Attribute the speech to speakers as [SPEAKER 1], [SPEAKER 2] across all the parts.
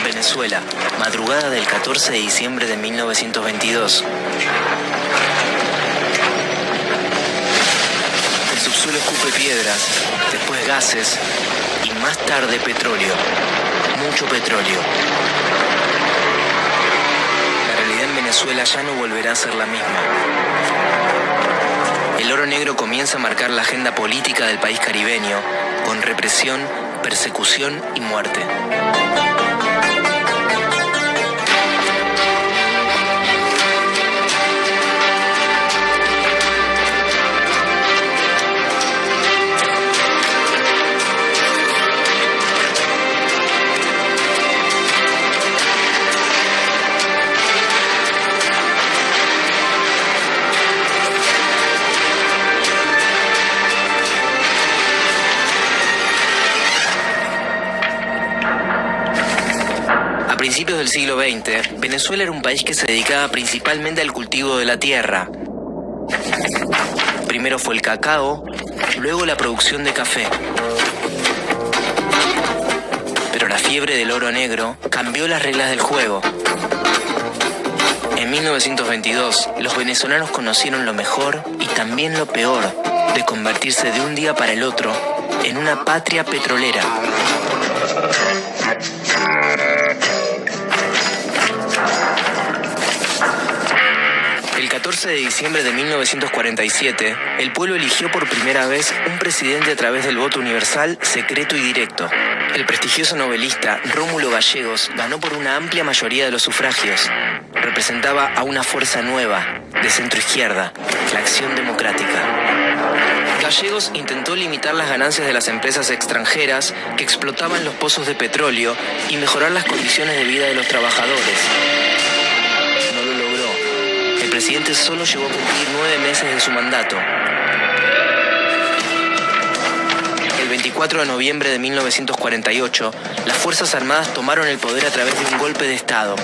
[SPEAKER 1] Venezuela, madrugada del 14 de diciembre de 1922. El subsuelo escupe piedras, después gases y más tarde petróleo. Mucho petróleo. La realidad en Venezuela ya no volverá a ser la misma. El oro negro comienza a marcar la agenda política del país caribeño, con represión, persecución y muerte. A principios del siglo XX, Venezuela era un país que se dedicaba principalmente al cultivo de la tierra. Primero fue el cacao, luego la producción de café. Pero la fiebre del oro negro cambió las reglas del juego. En 1922, los venezolanos conocieron lo mejor y también lo peor de convertirse de un día para el otro en una patria petrolera. El 14 de diciembre de 1947, el pueblo eligió por primera vez un presidente a través del voto universal, secreto y directo. El prestigioso novelista Rómulo Gallegos ganó por una amplia mayoría de los sufragios. Representaba a una fuerza nueva, de centroizquierda, la Acción Democrática. Gallegos intentó limitar las ganancias de las empresas extranjeras que explotaban los pozos de petróleo y mejorar las condiciones de vida de los trabajadores. No lo logró. El presidente solo llegó a cumplir 9 meses de su mandato. El 24 de noviembre de 1948, las Fuerzas Armadas tomaron el poder a través de un golpe de Estado.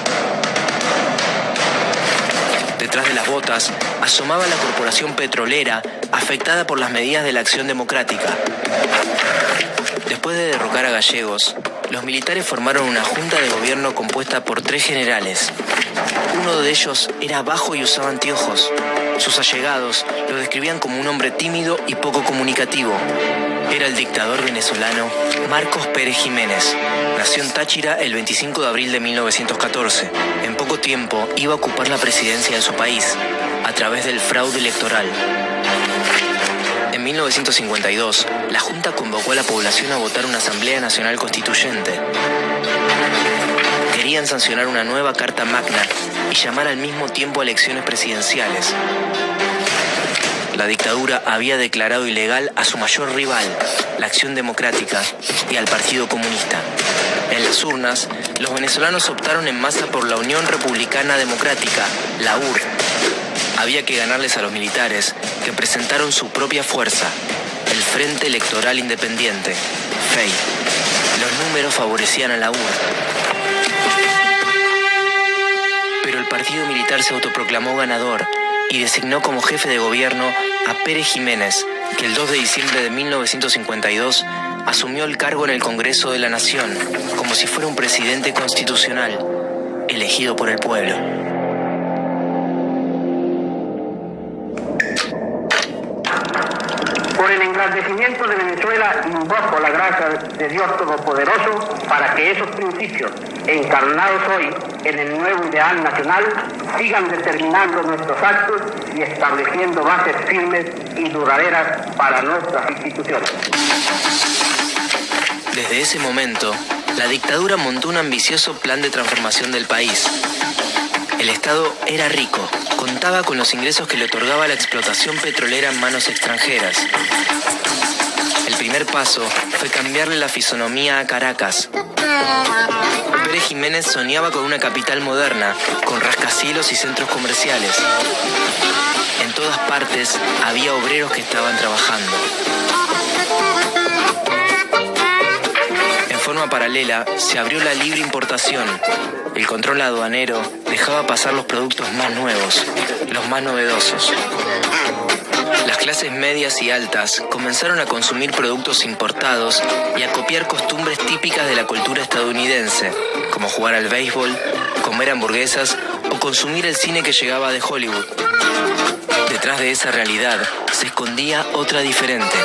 [SPEAKER 1] Detrás de las botas asomaba la corporación petrolera afectada por las medidas de la Acción Democrática. Después de derrocar a Gallegos, los militares formaron una junta de gobierno compuesta por 3 generales. Uno de ellos era bajo y usaba anteojos. Sus allegados lo describían como un hombre tímido y poco comunicativo. Era el dictador venezolano Marcos Pérez Jiménez. Nació en Táchira el 25 de abril de 1914. En poco tiempo iba a ocupar la presidencia de su país, a través del fraude electoral. En 1952, la Junta convocó a la población a votar una Asamblea Nacional Constituyente. Querían sancionar una nueva Carta Magna y llamar al mismo tiempo a elecciones presidenciales. La dictadura había declarado ilegal a su mayor rival, la Acción Democrática, y al Partido Comunista. En las urnas, los venezolanos optaron en masa por la Unión Republicana Democrática, la UR. Había que ganarles a los militares, que presentaron su propia fuerza, el Frente Electoral Independiente, FEI. Los números favorecían a la UR. Pero el partido militar se autoproclamó ganador y designó como jefe de gobierno a Pérez Jiménez, que el 2 de diciembre de 1952 asumió el cargo en el Congreso de la Nación, como si fuera un presidente constitucional, elegido por el pueblo.
[SPEAKER 2] Por el engrandecimiento de Venezuela, invoco la gracia de Dios Todopoderoso para que esos principios, encarnados hoy en el nuevo ideal nacional, sigan determinando nuestros actos y estableciendo bases firmes y duraderas para nuestras instituciones.
[SPEAKER 1] Desde ese momento, la dictadura montó un ambicioso plan de transformación del país. El Estado era rico, contaba con los ingresos que le otorgaba la explotación petrolera en manos extranjeras. El primer paso fue cambiarle la fisonomía a Caracas. Pérez Jiménez soñaba con una capital moderna, con rascacielos y centros comerciales. En todas partes había obreros que estaban trabajando. En forma paralela, se abrió la libre importación. El control aduanero dejaba pasar los productos más nuevos, los más novedosos. Las clases medias y altas comenzaron a consumir productos importados y a copiar costumbres típicas de la cultura estadounidense, como como jugar al béisbol, comer hamburguesas o consumir el cine que llegaba de Hollywood. Detrás de esa realidad se escondía otra diferente.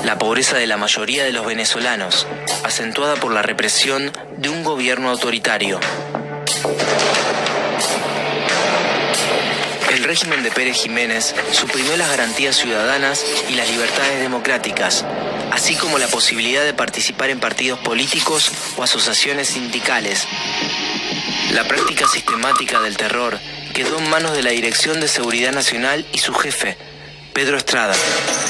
[SPEAKER 1] La pobreza de la mayoría de los venezolanos, acentuada por la represión de un gobierno autoritario. El régimen de Pérez Jiménez suprimió las garantías ciudadanas y las libertades democráticas, así como la posibilidad de participar en partidos políticos o asociaciones sindicales. La práctica sistemática del terror quedó en manos de la Dirección de Seguridad Nacional y su jefe, Pedro Estrada,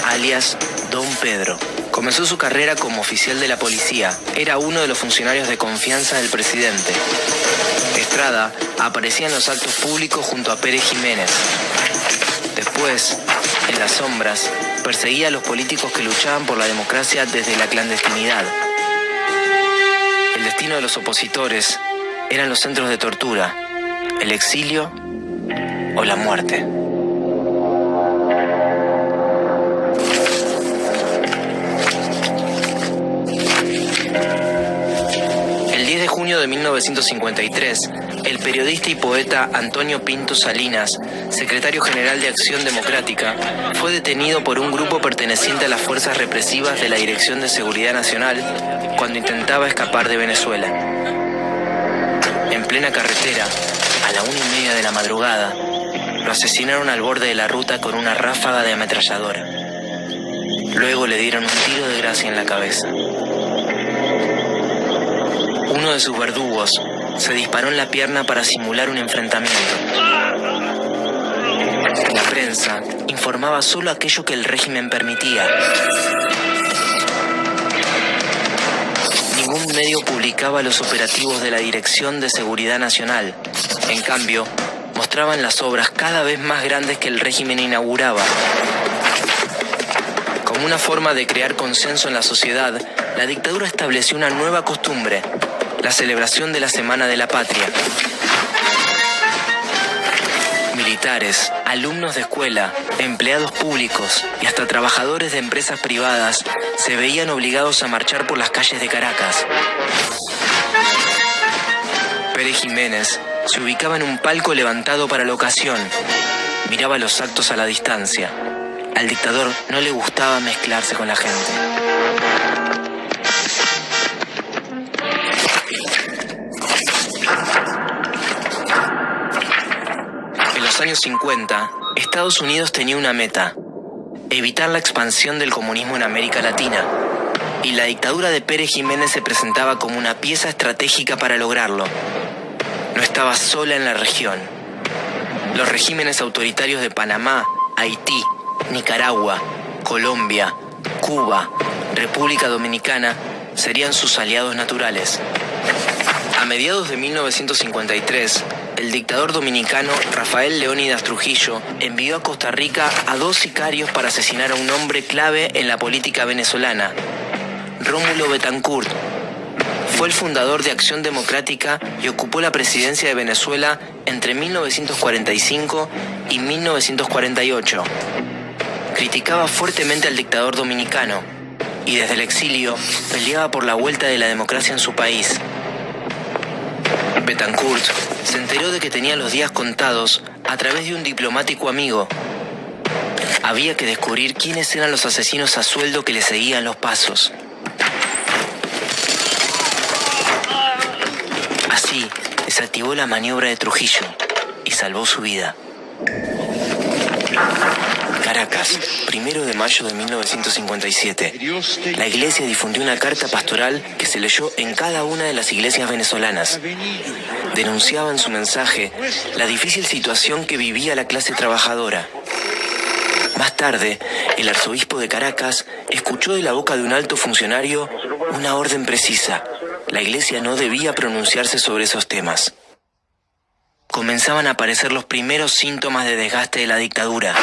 [SPEAKER 1] alias Don Pedro. Comenzó su carrera como oficial de la policía. Era uno de los funcionarios de confianza del presidente. Estrada aparecía en los actos públicos junto a Pérez Jiménez. Después, en las sombras, perseguía a los políticos que luchaban por la democracia desde la clandestinidad. El destino de los opositores eran los centros de tortura, el exilio o la muerte. El 10 de junio de 1953, el periodista y poeta Antonio Pinto Salinas, secretario general de Acción Democrática, fue detenido por un grupo perteneciente a las fuerzas represivas de la Dirección de Seguridad Nacional cuando intentaba escapar de Venezuela. En plena carretera, a la 1:30 de la madrugada, lo asesinaron al borde de la ruta con una ráfaga de ametralladora. Luego le dieron un tiro de gracia en la cabeza. Uno de sus verdugos se disparó en la pierna para simular un enfrentamiento. La prensa informaba solo aquello que el régimen permitía. Ningún medio publicaba los operativos de la Dirección de Seguridad Nacional. En cambio, mostraban las obras cada vez más grandes que el régimen inauguraba. Como una forma de crear consenso en la sociedad, la dictadura estableció una nueva costumbre: la celebración de la Semana de la Patria. Militares, alumnos de escuela, empleados públicos y hasta trabajadores de empresas privadas se veían obligados a marchar por las calles de Caracas. Pérez Jiménez se ubicaba en un palco levantado para la ocasión. Miraba los actos a la distancia. Al dictador no le gustaba mezclarse con la gente. En los años 50, Estados Unidos tenía una meta: evitar la expansión del comunismo en América Latina. Y la dictadura de Pérez Jiménez se presentaba como una pieza estratégica para lograrlo. No estaba sola en la región. Los regímenes autoritarios de Panamá, Haití, Nicaragua, Colombia, Cuba, República Dominicana serían sus aliados naturales. A mediados de 1953, el dictador dominicano Rafael Leónidas Trujillo envió a Costa Rica a 2 sicarios para asesinar a un hombre clave en la política venezolana, Rómulo Betancourt. Fue el fundador de Acción Democrática y ocupó la presidencia de Venezuela entre 1945 y 1948. Criticaba fuertemente al dictador dominicano y desde el exilio peleaba por la vuelta de la democracia en su país. Betancourt se enteró de que tenía los días contados a través de un diplomático amigo. Había que descubrir quiénes eran los asesinos a sueldo que le seguían los pasos. Así, desactivó la maniobra de Trujillo y salvó su vida. Caracas, 1 de mayo de 1957. La iglesia difundió una carta pastoral que se leyó en cada una de las iglesias venezolanas. Denunciaba en su mensaje la difícil situación que vivía la clase trabajadora. Más tarde, el arzobispo de Caracas escuchó de la boca de un alto funcionario una orden precisa: la iglesia no debía pronunciarse sobre esos temas. Comenzaban a aparecer los primeros síntomas de desgaste de la dictadura.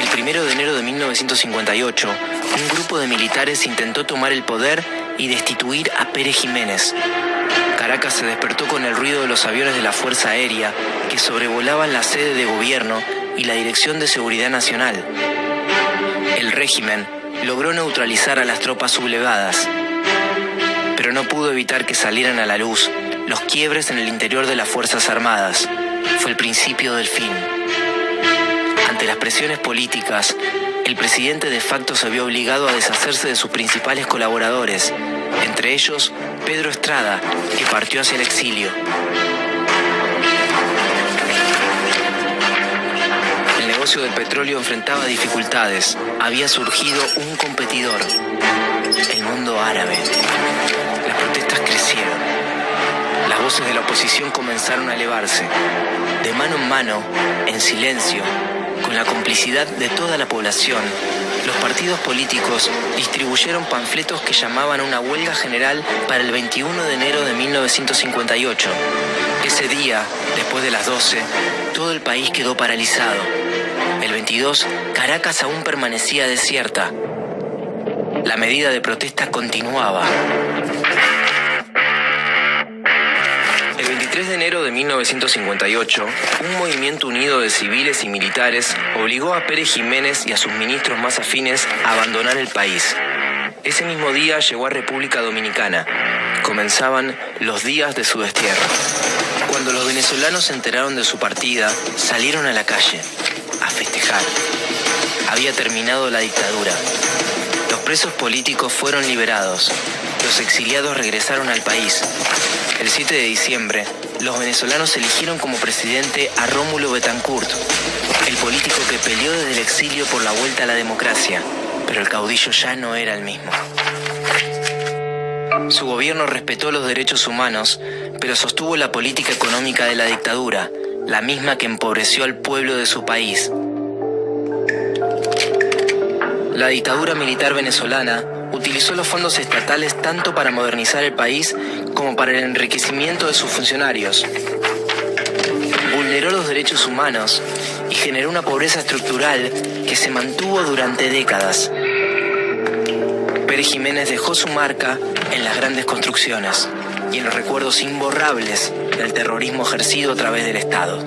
[SPEAKER 1] El 1 de enero de 1958, un grupo de militares intentó tomar el poder y destituir a Pérez Jiménez. Caracas se despertó con el ruido de los aviones de la Fuerza Aérea que sobrevolaban la sede de gobierno y la Dirección de Seguridad Nacional. El régimen logró neutralizar a las tropas sublevadas. no pudo evitar que salieran a la luz los quiebres en el interior de las Fuerzas Armadas. Fue el principio del fin. Ante las presiones políticas, el presidente de facto se vio obligado a deshacerse de sus principales colaboradores, entre ellos Pedro Estrada, que partió hacia el exilio. El negocio del petróleo enfrentaba dificultades. Había surgido un competidor, el mundo árabe. Las protestas crecieron. Las voces de la oposición comenzaron a elevarse. De mano en mano, en silencio, con la complicidad de toda la población, los partidos políticos distribuyeron panfletos que llamaban a una huelga general para el 21 de enero de 1958. Ese día, después de las 12, todo el país quedó paralizado. El 22, Caracas aún permanecía desierta. La medida de protesta continuaba. El 23 de enero de 1958, un movimiento unido de civiles y militares obligó a Pérez Jiménez y a sus ministros más afines a abandonar el país. Ese mismo día llegó a República Dominicana. Comenzaban los días de su destierro. Cuando los venezolanos se enteraron de su partida, salieron a la calle a festejar. Había terminado la dictadura. Los presos políticos fueron liberados. Los exiliados regresaron al país. El 7 de diciembre, los venezolanos eligieron como presidente a Rómulo Betancourt, el político que peleó desde el exilio por la vuelta a la democracia, pero el caudillo ya no era el mismo. Su gobierno respetó los derechos humanos, pero sostuvo la política económica de la dictadura, la misma que empobreció al pueblo de su país. La dictadura militar venezolana utilizó los fondos estatales tanto para modernizar el país como para el enriquecimiento de sus funcionarios. Vulneró los derechos humanos y generó una pobreza estructural que se mantuvo durante décadas. Pérez Jiménez dejó su marca en las grandes construcciones y en los recuerdos imborrables del terrorismo ejercido a través del Estado.